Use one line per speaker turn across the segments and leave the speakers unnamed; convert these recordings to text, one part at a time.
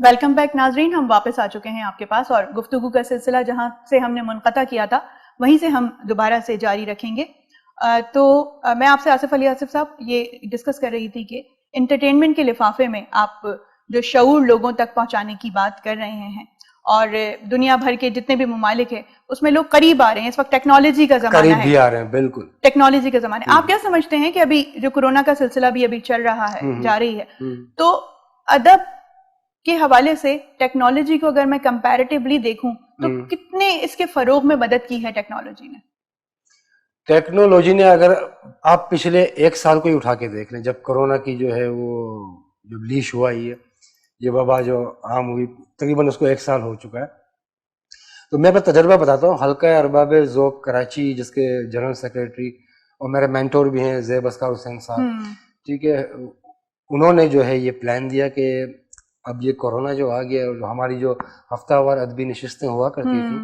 Welcome back ناظرین، ہم واپس آ چکے ہیں آپ کے پاس اور گفتگو کا سلسلہ جہاں سے ہم نے منقطع کیا تھا وہیں سے ہم دوبارہ سے جاری رکھیں گے. تو میں آپ سے آصف علی آصف صاحب یہ ڈسکس کر رہی تھی کہ انٹرٹینمنٹ کے لفافے میں آپ جو شعور لوگوں تک پہنچانے کی بات کر رہے ہیں اور دنیا بھر کے جتنے بھی ممالک ہیں اس میں لوگ قریب آ رہے ہیں. اس وقت ٹیکنالوجی کا زمانہ ہے,
قریب بھی آ رہے ہیں, بالکل
ٹیکنالوجی کا زمانہ ہے. آپ کیا سمجھتے ہیں کہ ابھی جو کورونا کا سلسلہ بھی ابھی چل رہا ہے, جاری ہے, تو ادب کے حوالے سے ٹیکنالوجی کو اگر میں کمپیریٹیولی دیکھوں تو کتنے اس کے فروغ میں مدد کی ہے ٹیکنالوجی نے؟
ٹیکنالوجی نے, اگر آپ پچھلے 1 سال کو ہی اٹھا کے دیکھ لیں, جب کورونا کی جو ہے وہ جو لیش ہوا یہ وبا جو عام ہوئی, تقریباً اس کو 1 سال ہو چکا ہے. تو میں تجربہ بتاتا ہوں. حلقہ ارباب ذوق کراچی جس کے جنرل سیکریٹری اور میرے مینٹور بھی ہیں زیب اسکار حسین صاحب, ٹھیک ہے, انہوں نے جو ہے یہ پلان دیا کہ اب یہ کورونا جو آ گیا, ہماری جو ہفتہ وار ادبی نشستیں ہوا کرتی تھیں,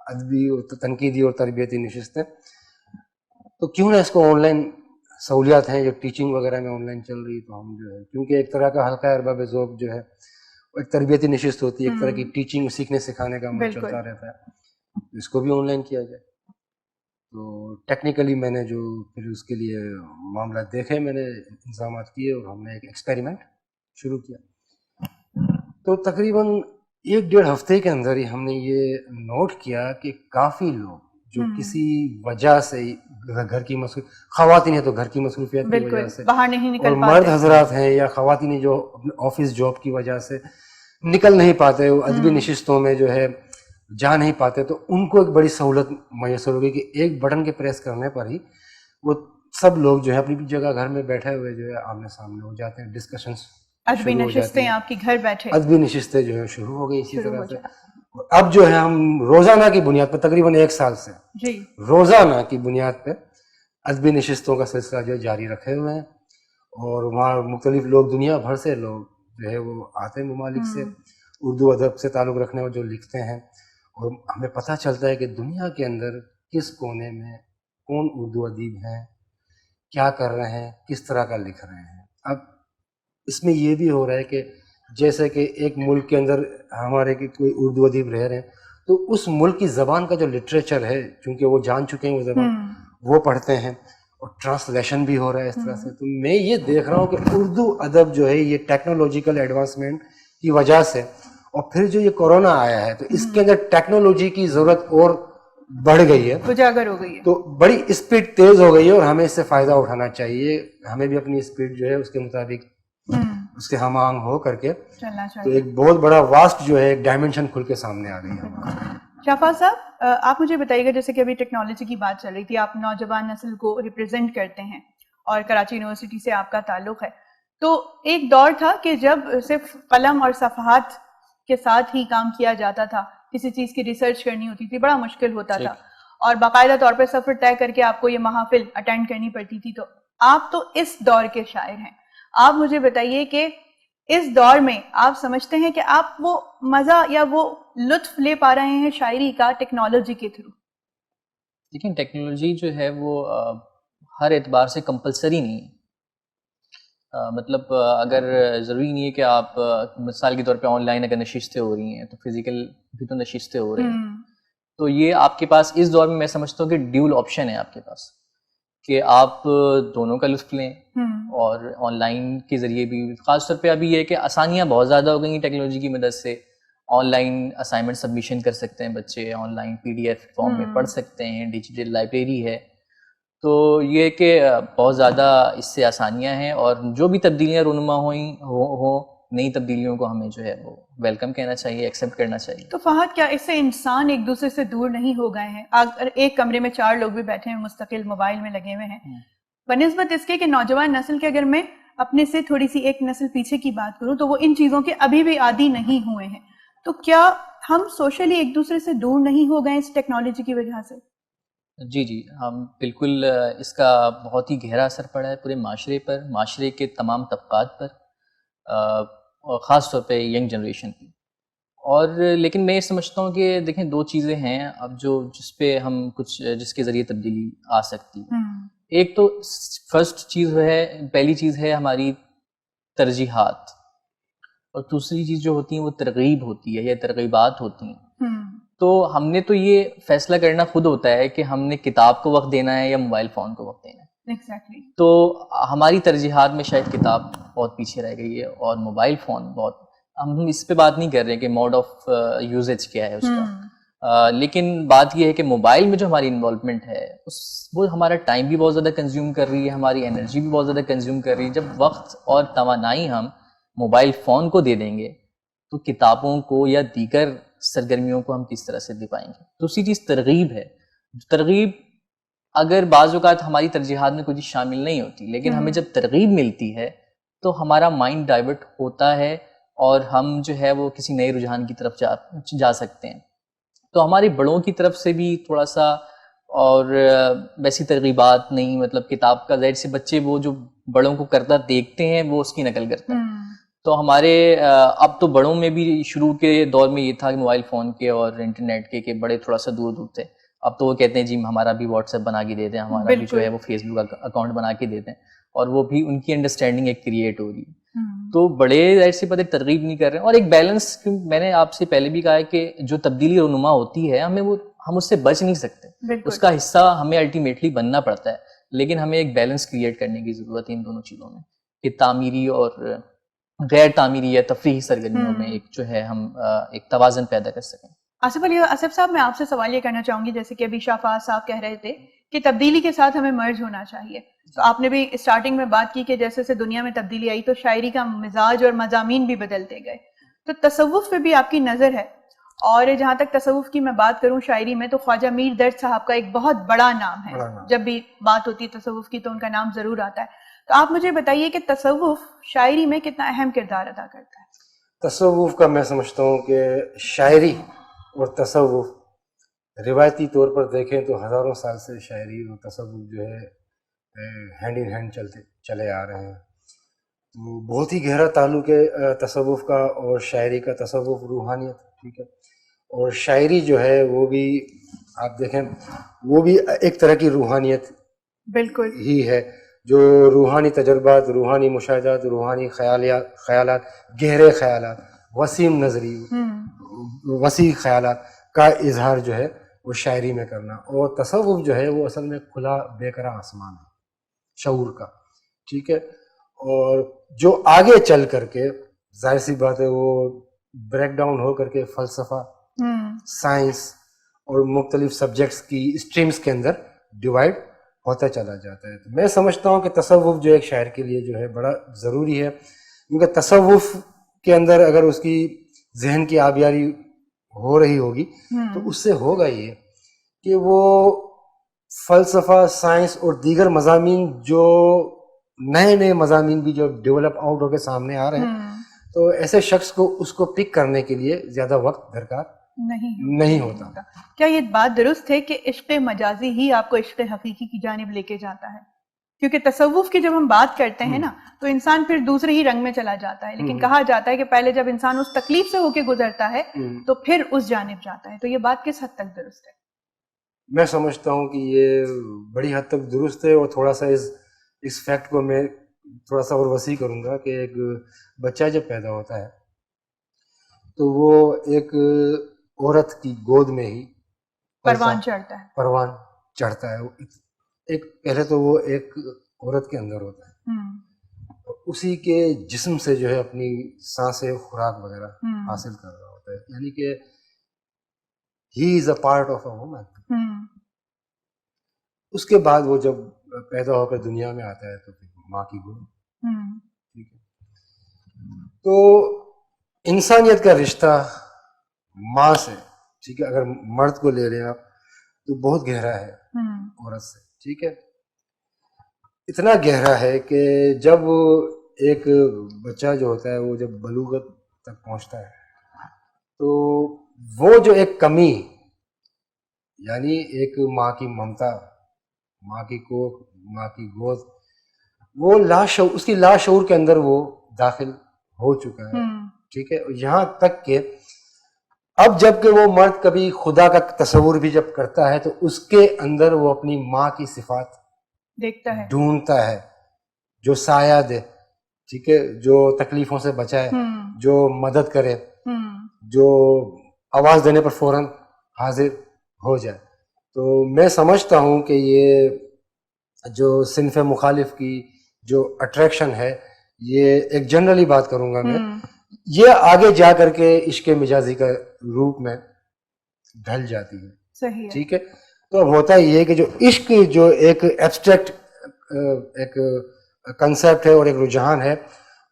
ادبی اور تنقیدی اور تربیتی نشستیں, تو کیوں نہ اس کو آن لائن سہولیات ہیں جو ٹیچنگ وغیرہ میں آن لائن چل رہی, تو ہم جو ہے کیونکہ ایک طرح کا حلقہ ارباب ذوق جو ہے ایک تربیتی نشست ہوتی ہے, ایک طرح کی ٹیچنگ سیکھنے سکھانے کا عمل چلتا رہتا ہے, اس کو بھی آن لائن کیا جائے. تو ٹیکنیکلی میں نے جو پھر اس کے لیے معاملات دیکھے, میں نے انتظامات کیے اور ہم نے ایک ایکسپیریمنٹ شروع کیا. تو تقریباً 1-1.5 ہفتے کے اندر ہی ہم نے یہ نوٹ کیا کہ کافی لوگ جو کسی وجہ سے گھر کی خواتین ہیں تو گھر کی مصروفیات کی وجہ سے
باہر نہیں نکل
اور مرد حضرات ہیں یا خواتین جو آفس جاب کی وجہ سے نکل نہیں پاتے, ادبی نشستوں میں جو ہے جا نہیں پاتے, تو ان کو ایک بڑی سہولت میسر ہو گئی کہ ایک بٹن کے پریس کرنے پر ہی وہ سب لوگ جو ہے اپنی جگہ گھر میں بیٹھے ہوئے جو ہے آمنے سامنے ہو جاتے ہیں, ڈسکشنز
ادبی نشستیں آپ کی گھر بیٹھے,
ادبی نشستیں جو ہے شروع ہو گئی اسی طرح سے. اب جو ہے ہم روزانہ کی بنیاد پر تقریباً 1 سال سے روزانہ کی بنیاد پہ ادبی نشستوں کا سلسلہ جو جاری رکھے ہوئے ہیں, اور وہاں مختلف لوگ دنیا بھر سے لوگ جو ہے وہ آتے ہیں ممالک سے, اردو ادب سے تعلق رکھنے والے جو لکھتے ہیں, اور ہمیں پتہ چلتا ہے کہ دنیا کے اندر کس کونے میں کون اردو ادیب ہیں, کیا کر رہے ہیں, کس طرح کا لکھ رہے ہیں. اب اس میں یہ بھی ہو رہا ہے کہ جیسے کہ ایک ملک کے اندر ہمارے کوئی اردو ادیب رہ رہے ہیں, تو اس ملک کی زبان کا جو لٹریچر ہے, چونکہ وہ جان چکے ہیں وہ زبان, وہ پڑھتے ہیں اور ٹرانسلیشن بھی ہو رہا ہے اس طرح سے. تو میں یہ دیکھ رہا ہوں کہ اردو ادب جو ہے یہ ٹیکنالوجیکل ایڈوانسمنٹ کی وجہ سے, اور پھر جو یہ کورونا آیا ہے تو اس کے اندر ٹیکنالوجی کی ضرورت اور بڑھ گئی ہے,
اجاگر ہو گئی ہے,
تو بڑی اسپیڈ تیز ہو گئی ہے, اور ہمیں اس سے فائدہ اٹھانا چاہیے. ہمیں بھی اپنی اسپیڈ جو ہے اس کے مطابق اس کے ہم آہنگ ہو کر کے
چلنا
تو
چاہیے.
ایک بہت بڑا واسٹ جو ہے ایک ڈائمنشن کھل کے سامنے آ گئی ہے.
شفاعت صاحب, آپ مجھے بتائیے گا, جیسے کہ ابھی ٹیکنالوجی کی بات چل رہی تھی, آپ نوجوان نسل کو ریپرزینٹ کرتے ہیں اور کراچی یونیورسٹی سے آپ کا تعلق ہے, تو ایک دور تھا کہ جب صرف قلم اور صفحات کے ساتھ ہی کام کیا جاتا تھا, کسی چیز کی ریسرچ کرنی ہوتی تھی بڑا مشکل ہوتا تھا, اور باقاعدہ طور پر سفر طے کر کے آپ کو یہ محافل اٹینڈ کرنی پڑتی تھی. تو آپ تو اس دور کے شاعر ہیں, آپ مجھے بتائیے کہ اس دور میں آپ سمجھتے ہیں کہ آپ وہ مزہ یا وہ لطف لے پا رہے ہیں شاعری کا ٹیکنالوجی کے تھرو؟
دیکھیں, ٹیکنالوجی جو ہے وہ ہر اعتبار سے کمپلسری نہیں ہے. مطلب اگر ضروری نہیں ہے کہ آپ مثال کے طور پہ آن لائن اگر نشستیں ہو رہی ہیں تو فزیکل بھی تو نشستیں ہو رہی ہیں. تو یہ آپ کے پاس اس دور میں میں سمجھتا ہوں کہ ڈیول آپشن ہے آپ کے پاس کہ آپ دونوں کا لطف لیں, اور آن لائن کے ذریعے بھی. خاص طور پہ ابھی یہ کہ آسانیاں بہت زیادہ ہو گئی ہیں ٹیکنالوجی کی مدد سے. آن لائن اسائنمنٹ سبمیشن کر سکتے ہیں بچے, آن لائن PDF فارم میں پڑھ سکتے ہیں, ڈیجیٹل لائبریری ہے. تو یہ کہ بہت زیادہ اس سے آسانیاں ہیں, اور جو بھی تبدیلیاں رونما ہوں نئی تبدیلیوں کو ہمیں جو ہے وہ ویلکم کہنا چاہیے, ایکسیپٹ کرنا چاہیے.
تو فہد, کیا اس سے انسان ایک دوسرے سے دور نہیں ہو گئے ہیں؟ اگر ایک کمرے میں 4 لوگ بھی بیٹھے ہیں, مستقل موبائل میں لگے ہوئے ہیں, بنسبت اس کے کہ نوجوان نسل کے اگر میں اپنے سے تھوڑی سی ایک نسل پیچھے کی بات کروں تو وہ ان چیزوں کے ابھی بھی عادی نہیں ہوئے ہیں, تو کیا ہم سوشلی ایک دوسرے سے دور نہیں ہو گئے اس ٹیکنالوجی کی وجہ سے؟
جی, ہم بالکل, اس کا بہت ہی گہرا اثر پڑا ہے پورے معاشرے پر, معاشرے کے تمام طبقات پر, اور خاص طور پہ ینگ جنریشن کی. اور لیکن میں یہ سمجھتا ہوں کہ دیکھیں 2 چیزیں ہیں اب جس پہ ہم جس کے ذریعے تبدیلی آ سکتی ہے. ایک تو فرسٹ چیز ہے, پہلی چیز ہے ہماری ترجیحات. اور دوسری چیز جو ہوتی ہے وہ ترغیب ہوتی ہے یا ترغیبات ہوتی ہیں. تو ہم نے تو یہ فیصلہ کرنا خود ہوتا ہے کہ ہم نے کتاب کو وقت دینا ہے یا موبائل فون کو وقت دینا ہے.
Exactly.
تو ہماری ترجیحات میں شاید کتاب بہت پیچھے رہ گئی ہے اور موبائل فون بہت. ہم اس پہ بات نہیں کر رہے کہ موڈ آف یوزیج کیا ہے اس کا، لیکن بات یہ ہے کہ موبائل میں جو ہماری انوالومنٹ ہے وہ ہمارا ٹائم بھی بہت زیادہ کنزیوم کر رہی ہے، ہماری انرجی بھی بہت زیادہ کنزیوم کر رہی ہے. جب وقت اور توانائی ہم موبائل فون کو دے دیں گے تو کتابوں کو یا دیگر سرگرمیوں کو ہم کس طرح سے دے پائیں گے. دوسری چیز ترغیب ہے. ترغیب اگر بعض اوقات ہماری ترجیحات میں کوئی چیز شامل نہیں ہوتی، لیکن ہمیں جب ترغیب ملتی ہے تو ہمارا مائنڈ ڈائیورٹ ہوتا ہے اور ہم جو ہے وہ کسی نئے رجحان کی طرف جا سکتے ہیں. تو ہمارے بڑوں کی طرف سے بھی تھوڑا سا اور ویسی ترغیبات نہیں، مطلب کتاب کا ظاہر سے بچے وہ جو بڑوں کو کرتا دیکھتے ہیں وہ اس کی نقل کرتے ہیں. تو ہمارے اب تو بڑوں میں بھی شروع کے دور میں یہ تھا کہ موبائل فون کے اور انٹرنیٹ کے کہ بڑے تھوڑا سا دور دور تھے. اب تو وہ کہتے ہیں جی ہمارا بھی واٹس ایپ بنا کے دیتے ہیں، ہمارا بھی جو ہے وہ فیس بک اکاؤنٹ بنا کے دیتے ہیں، اور وہ بھی ان کی انڈرسٹینڈنگ ایک کریٹ ہو رہی ہے. تو بڑے ایسی پتہ ترغیب نہیں کر رہے ہیں. اور ایک بیلنس، میں نے آپ سے پہلے بھی کہا ہے کہ جو تبدیلی رونما ہوتی ہے ہم اس سے بچ نہیں سکتے، اس کا حصہ ہمیں الٹیمیٹلی بننا پڑتا ہے. لیکن ہمیں ایک بیلنس کریٹ کرنے کی ضرورت ہے ان دونوں چیزوں میں کہ تعمیری اور غیر تعمیری یا تفریحی سرگرمیوں میں ایک جو ہے ہم ایک توازن پیدا کر سکیں.
آصف صاحب، میں آپ سے سوال یہ کرنا چاہوں گی، جیسے کہ ابھی شافاز صاحب کہہ رہے تھے کہ تبدیلی کے ساتھ ہمیں مرج ہونا چاہیے. تو آپ نے بھی اسٹارٹنگ میں بات کی کہ جیسے سے دنیا میں تبدیلی آئی تو شاعری کا مزاج اور مضامین بھی بدلتے گئے. تو تصوف پہ بھی آپ کی نظر ہے، اور جہاں تک تصوف کی میں بات کروں شاعری میں تو خواجہ میر درد صاحب کا ایک بہت بڑا نام ہے. جب بھی بات ہوتی ہے تصوف کی تو ان کا نام ضرور آتا ہے. تو آپ مجھے بتائیے کہ تصوف شاعری میں کتنا اہم کردار ادا کرتا ہے؟
تصوف کا میں سمجھتا ہوں کہ شاعری اور تصوف روایتی طور پر دیکھیں تو ہزاروں سال سے شاعری اور تصوف جو ہے ہینڈ ان ہینڈ چلے آ رہے ہیں. تو بہت ہی گہرا تعلق ہے تصوف کا اور شاعری کا. تصوف روحانیت، ٹھیک ہے، اور شاعری جو ہے وہ بھی آپ دیکھیں وہ بھی ایک طرح کی روحانیت
بالکل
ہی ہے، جو روحانی تجربات، روحانی مشاہدات، روحانی خیالات، گہرے خیالات، وسیم نظری، وسیع خیالات کا اظہار جو ہے وہ شاعری میں کرنا. اور تصوف جو ہے وہ اصل میں کھلا بے قرار آسمان ہے شعور کا، ٹھیک ہے. اور جو آگے چل کر کے ظاہر سی بات ہے وہ بریک ڈاؤن ہو کر کے فلسفہ، سائنس اور مختلف سبجیکٹس کی اسٹریمز کے اندر ڈیوائڈ ہوتا چلا جاتا ہے. تو میں سمجھتا ہوں کہ تصوف جو ایک شاعر کے لیے جو ہے بڑا ضروری ہے، کیونکہ تصوف کے اندر اگر اس کی ذہن کی آبیاری ہو رہی ہوگی تو اس سے ہوگا یہ کہ وہ فلسفہ، سائنس اور دیگر مضامین، جو نئے مضامین بھی جو ڈیولپ آؤٹ ہو کے سامنے آ رہے ہیں، تو ایسے شخص کو اس کو پک کرنے کے لیے زیادہ وقت درکار نہیں ہوتا.
کیا یہ بات درست ہے کہ عشق مجازی ہی آپ کو عشق حقیقی کی جانب لے کے جاتا ہے؟ کیونکہ تصوف کی جب ہم بات کرتے ہیں نا تو انسان پھر دوسرے ہی رنگ میں چلا جاتا ہے، لیکن کہا جاتا ہے کہ پہلے جب انسان اس تکلیف سے ہو کے گزرتا ہے تو پھر اس جانب جاتا ہے. تو یہ بات کس حد تک درست ہے؟
میں سمجھتا ہوں کہ یہ بڑی حد تک درست ہے، اور تھوڑا سا اس فیکٹ کو میں تھوڑا سا اور وسیع کروں گا کہ ایک بچہ جب پیدا ہوتا ہے تو وہ ایک عورت کی گود میں ہی
پروان
چڑھتا ہے. ایک پہلے تو وہ ایک عورت کے اندر ہوتا ہے، اسی کے جسم سے جو ہے اپنی سانسیں، خوراک وغیرہ حاصل کر رہا ہوتا ہے، یعنی کہ he is a part of a woman. اس کے بعد وہ جب پیدا ہو کر دنیا میں آتا ہے تو پھر ماں کی گود، ٹھیک ہے. تو انسانیت کا رشتہ ماں سے، ٹھیک ہے، اگر مرد کو لے رہے ہیں آپ تو بہت گہرا ہے عورت سے، ٹھیک ہے. اتنا گہرا ہے کہ جب ایک بچہ جو ہوتا ہے وہ جب بلوغت تک پہنچتا ہے تو وہ جو ایک کمی، یعنی ایک ماں کی ممتا، ماں کی کوکھ، ماں کی گود، وہ اس کی لاشعور کے اندر وہ داخل ہو چکا ہے، ٹھیک ہے. یہاں تک کہ اب جب کہ وہ مرد کبھی خدا کا تصور بھی جب کرتا ہے تو اس کے اندر وہ اپنی ماں کی صفات
دیکھتا ہے،
ڈھونڈتا ہے، جو سایہ دے، ٹھیک ہے, جو تکلیفوں سے بچائے, جو مدد کرے, جو آواز دینے پر فوراً حاضر ہو جائے. تو میں سمجھتا ہوں کہ یہ جو صنف مخالف کی جو اٹریکشن ہے, یہ ایک جنرلی بات کروں گا میں, یہ آگے جا کر کے عشق مجازی کا روپ میں ڈھل جاتی ہے.
صحیح ہے.
ٹھیک ہے, تو اب ہوتا یہ ہے کہ جو عشق جو ایک ایبسٹریکٹ ایک کنسیپٹ ہے اور ایک رجحان ہے,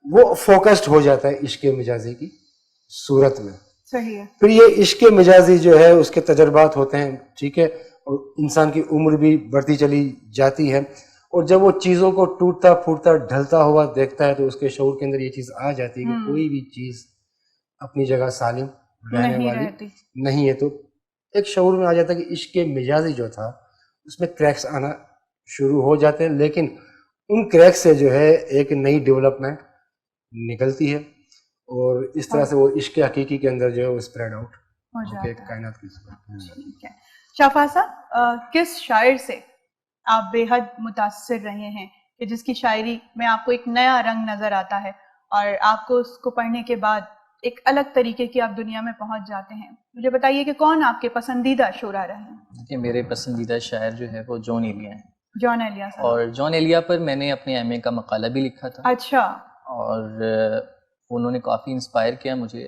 وہ فوکسڈ ہو جاتا ہے عشق مجازی کی صورت میں.
صحیح ہے.
پھر یہ عشق مجازی جو ہے اس کے تجربات ہوتے ہیں, ٹھیک ہے, اور انسان کی عمر بھی بڑھتی چلی جاتی ہے, اور جب وہ چیزوں کو ٹوٹتا پھوٹتا ڈھلتا ہوا دیکھتا ہے تو اس کے شعور کے اندر یہ چیز آ جاتی ہے کہ کوئی بھی چیز اپنی جگہ سالم رہنے والی نہیں ہے. تو ایک شعور میں آ جاتا ہے کہ عشق مجازی جو تھا اس میں کریکس آنا شروع ہو جاتے ہیں, لیکن ان کریک سے جو ہے ایک نئی ڈیولپمنٹ نکلتی ہے, اور اس طرح سے وہ عشق حقیقی کے اندر جو ہے وہ اسپریڈ آؤٹ
ہو جاتا ہے.
کائنات کی صورت.
ٹھیک ہے. شافع صاحب, کس شاعر سے آپ بے حد متاثر رہے ہیں کہ جس کی شاعری میں آپ کو ایک نیا رنگ نظر آتا ہے اور آپ کو اس کو پڑھنے کے بعد ایک الگ طریقے کی آپ دنیا میں پہنچ جاتے ہیں؟ مجھے بتائیے کہ کون آپ کے پسندیدہ شعراء رہے ہیں؟
دیکھیے, میرے پسندیدہ شاعر جو ہے وہ جان ایلیا ہیں.
جان ایلیا صاحب.
اور جان ایلیا پر میں نے اپنے ایم اے کا مقالہ بھی لکھا تھا.
اچھا.
اور انہوں نے کافی انسپائر کیا مجھے.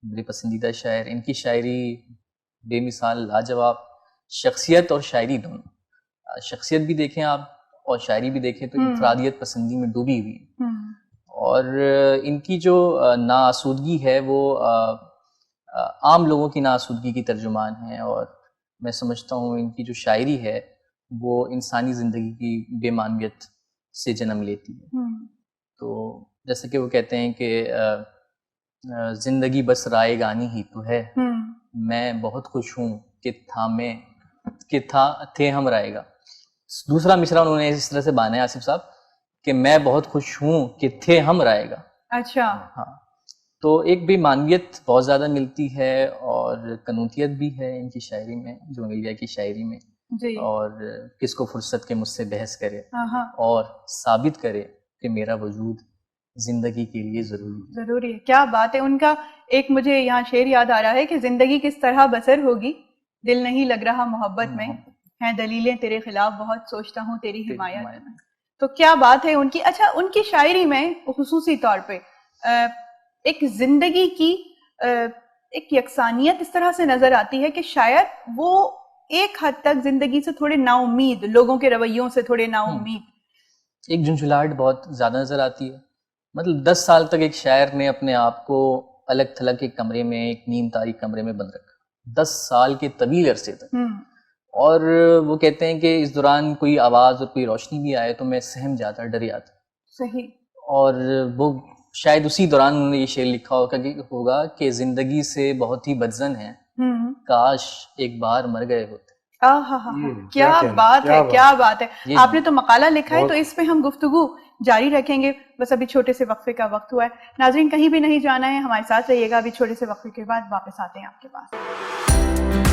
میرے پسندیدہ شاعر, ان کی شاعری بے مثال, لاجواب, شخصیت اور شاعری دونوں. شخصیت بھی دیکھیں آپ اور شاعری بھی دیکھیں تو انفرادیت پسندی میں ڈوبی ہوئی ہے. اور ان کی جو ناآسودگی ہے وہ عام لوگوں کی ناآسودگی کی ترجمان ہے, اور میں سمجھتا ہوں ان کی جو شاعری ہے وہ انسانی زندگی کی بے معنویت سے جنم لیتی ہے. تو جیسے کہ وہ کہتے ہیں کہ زندگی بس رائے گانی ہی تو ہے, میں بہت خوش ہوں کہ تھے ہم رائے گا. دوسرا مصرع انہوں نے اس طرح سے بانا ہے آصف صاحب کہ میں بہت خوش ہوں کہ تھے ہم رائے گا.
اچھا.
ہاں, تو ایک بے معنویت بہت زیادہ ملتی ہے اور قنوتیت بھی ہے ان کی شاعری میں, جان ایلیا کی شاعری میں.
جی.
اور کس کو فرصت کے مجھ سے بحث کرے اور ثابت کرے کہ میرا وجود زندگی کے لیے ضروری ہے.
کیا بات ہے. ان کا ایک مجھے یہاں شعر یاد آ رہا ہے کہ زندگی کس طرح بسر ہوگی, دل نہیں لگ رہا محبت میں, ہیں دلیلیں تیرے خلاف بہت سوچتا ہوں تیری حمایت میں. تو کیا بات ہے ان کی. اچھا, ان کی شاعری میں خصوصی طور پہ ایک زندگی کی ایک یکسانیت اس طرح سے نظر آتی ہے کہ شاید وہ ایک حد تک زندگی سے تھوڑے نا امید, لوگوں کے رویوں سے تھوڑے نا امید,
ایک جھنجھلاہٹ بہت زیادہ نظر آتی ہے. مطلب 10 سال تک ایک شاعر نے اپنے آپ کو الگ تھلگ ایک کمرے میں, ایک نیم تاریک کمرے میں بند رکھا 10 سال کے طویل عرصے تک. اور وہ کہتے ہیں کہ اس دوران کوئی آواز اور کوئی روشنی بھی آئے تو میں سہم جاتا, ڈر جاتا.
صحیح.
اور وہ شاید اسی دوران انہوں نے یہ شعر لکھا ہوگا کہ زندگی سے بہت ہی بدظن ہے, کاش ایک بار مر گئے ہوتے.
کیا بات ہے, کیا بات ہے. آپ نے تو مقالہ لکھا ہے تو اس پہ ہم گفتگو جاری رکھیں گے. بس ابھی چھوٹے سے وقفے کا وقت ہوا ہے. ناظرین کہیں بھی نہیں جانا ہے, ہمارے ساتھ رہیے گا. ابھی چھوٹے سے وقفے کے بعد واپس آتے ہیں آپ کے پاس.